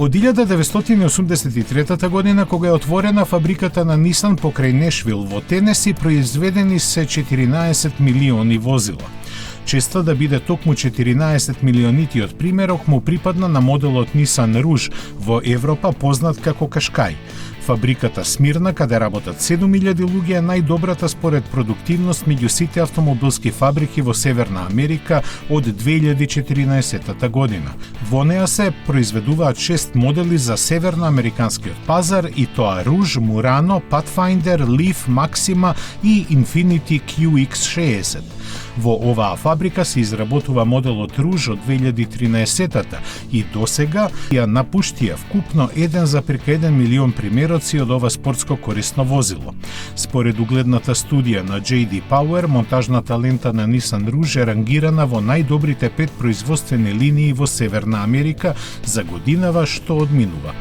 Во 1983 година, кога е отворена фабриката на Нисан покрај Нешвил во Тенеси, произведени се 14 милиони возила. Честа да биде токму 14 милионитиот примерок му припадна на моделот Nissan Rouge во Европа познат како Кашкај. Фабриката Смирна, каде работат 7000 луѓе, е најдобрата според продуктивност меѓу сите автомобилски фабрики во Северна Америка од 2014 година. Во неа се произведуваат 6 модели за северноамериканскиот пазар, и тоа Rouge, Murano, Pathfinder, Leaf, Maxima и Infiniti QX60. Во оваа фабрика се изработува моделот Rouge од 2013-та и досега ја напуштија вкупно 1,1 милион примероци од ова спортско корисно возило. Според угледната студија на JD Power, монтажната лента на Nissan Rouge е рангирана во најдобрите 5 производствени линии во Северна Америка за годинава што одминува.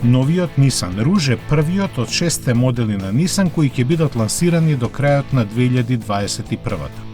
Новиот Nissan Rouge е првиот од 6 модели на Nissan кои ќе бидат лансирани до крајот на 2021.